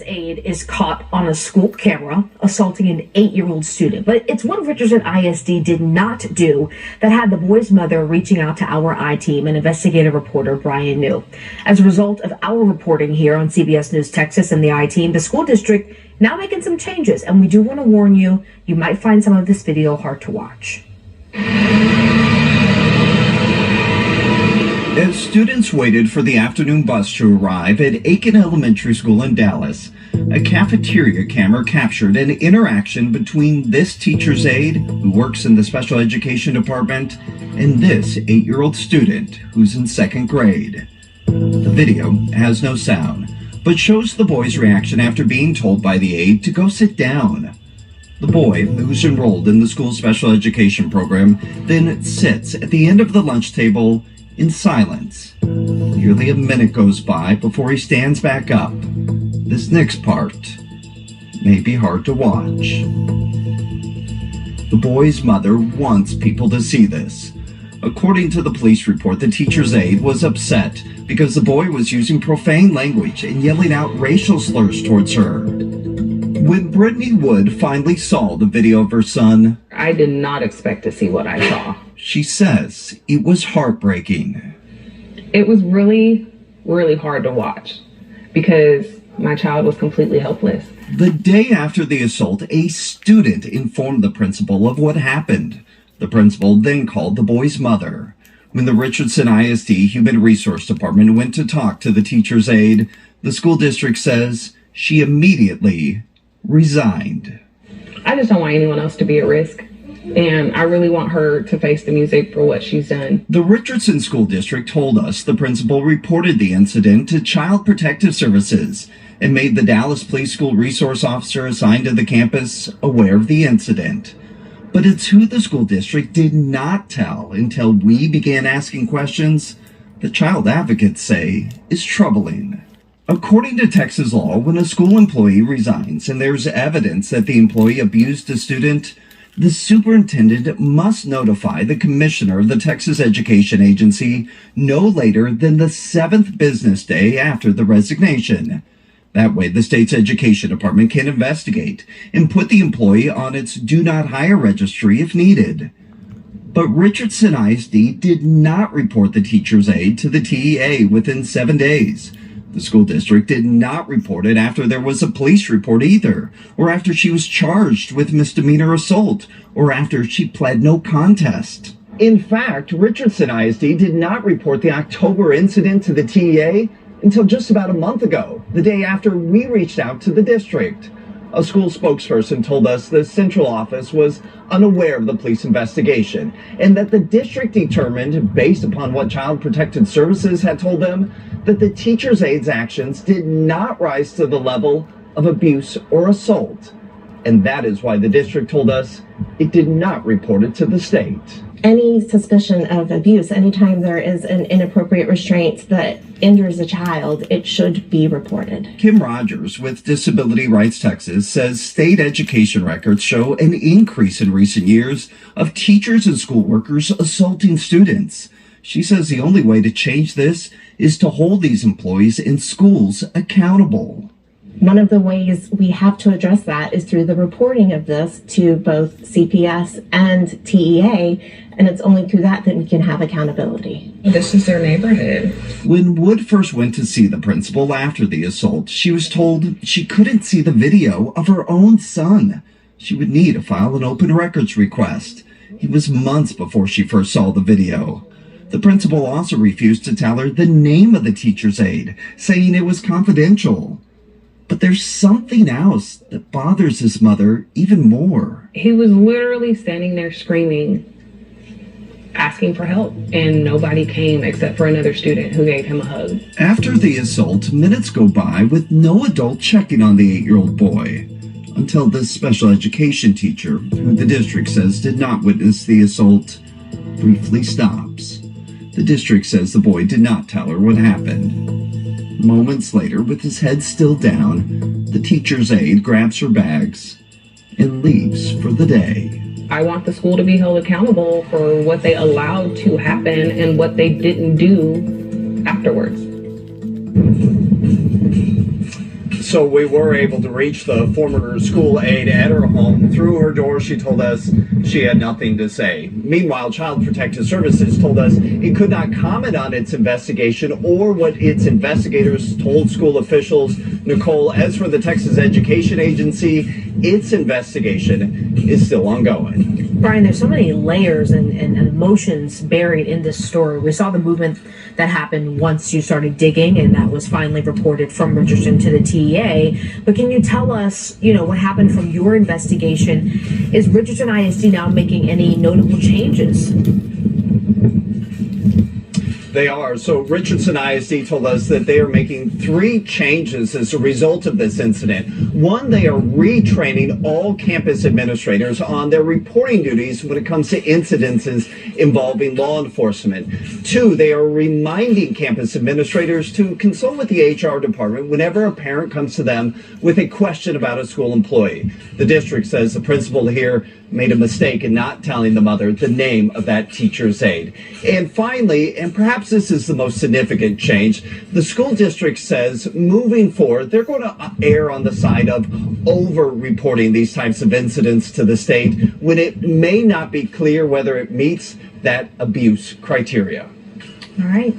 Aide is caught on a school camera assaulting an 8-year-old student. But it's what Richardson ISD did not do that had the boy's mother reaching out to our I-team and investigative reporter Brian New. As a result of our reporting here on CBS News Texas and the I-team, the school district now making some changes. And we do want to warn you, you might find some of this video hard to watch. As students waited for the afternoon bus to arrive at Aiken Elementary School in Dallas, a cafeteria camera captured an interaction between this teacher's aide, who works in the special education department, and this 8-year-old student who's in second grade. The video has no sound, but shows the boy's reaction after being told by the aide to go sit down. The boy, who's enrolled in the school's special education program, then sits at the end of the lunch table in silence. Nearly a minute goes by before he stands back up. This next part may be hard to watch. The boy's mother wants people to see this. According to the police report, the teacher's aide was upset because the boy was using profane language and yelling out racial slurs towards her. When Brittany Wood finally saw the video of her son, I did not expect to see what I saw. She says it was heartbreaking. It was really, really hard to watch because my child was completely helpless. The day after the assault, a student informed the principal of what happened. The principal then called the boy's mother. When the Richardson ISD Human Resource Department went to talk to the teacher's aide, the school district says she immediately resigned. I just don't want anyone else to be at risk. And I really want her to face the music for what she's done. The Richardson School District told us the principal reported the incident to Child Protective Services and made the Dallas Police School Resource Officer assigned to the campus aware of the incident. But it's who the school district did not tell until we began asking questions the child advocates say is troubling. According to Texas law, when a school employee resigns and there's evidence that the employee abused a student, the superintendent must notify the commissioner of the Texas Education Agency no later than the 7th business day after the resignation. That way, the state's education department can investigate and put the employee on its do not hire registry if needed. But Richardson ISD did not report the teacher's aide to the TEA within 7 days. The school district did not report it after there was a police report either, or after she was charged with misdemeanor assault, or after she pled no contest. In fact, Richardson ISD did not report the October incident to the TEA until just about a month ago, the day after we reached out to the district. A school spokesperson told us the central office was unaware of the police investigation and that the district determined, based upon what Child Protective Services had told them, that the teacher's aide's actions did not rise to the level of abuse or assault. And that is why the district told us it did not report it to the state. Any suspicion of abuse, anytime there is an inappropriate restraint that injures a child, it should be reported. Kim Rogers with Disability Rights Texas says state education records show an increase in recent years of teachers and school workers assaulting students. She says the only way to change this is to hold these employees in schools accountable. One of the ways we have to address that is through the reporting of this to both CPS and TEA, and it's only through that that we can have accountability. This is their neighborhood. When Wood first went to see the principal after the assault, she was told she couldn't see the video of her own son. She would need to file an open records request. It was months before she first saw the video. The principal also refused to tell her the name of the teacher's aide, saying it was confidential. But there's something else that bothers his mother even more. He was literally standing there screaming, asking for help, and nobody came except for another student who gave him a hug. After the assault, minutes go by with no adult checking on the 8-year-old boy, until this special education teacher, who the district says did not witness the assault, briefly stops. The district says the boy did not tell her what happened. Moments later, with his head still down, the teacher's aide grabs her bags and leaves for the day. I want the school to be held accountable for what they allowed to happen and what they didn't do afterwards. So we were able to reach the former school aide at her home. Through her door, she told us she had nothing to say. Meanwhile, Child Protective Services told us it could not comment on its investigation or what its investigators told school officials. Nicole, as for the Texas Education Agency, its investigation is still ongoing. Brian, there's so many layers and emotions buried in this story. We saw the movement that happened once you started digging, and that was finally reported from Richardson to the TEA. But can you tell us, what happened from your investigation? Is Richardson ISD now making any notable changes? They are. So Richardson ISD told us that they are making 3 changes as a result of this incident. One, they are retraining all campus administrators on their reporting duties when it comes to incidences involving law enforcement. 2, they are reminding campus administrators to consult with the HR department whenever a parent comes to them with a question about a school employee. The district says the principal here made a mistake in not telling the mother the name of that teacher's aide. And finally, and perhaps this is the most significant change, the school district says moving forward, they're going to err on the side of over-reporting these types of incidents to the state when it may not be clear whether it meets that abuse criteria. All right.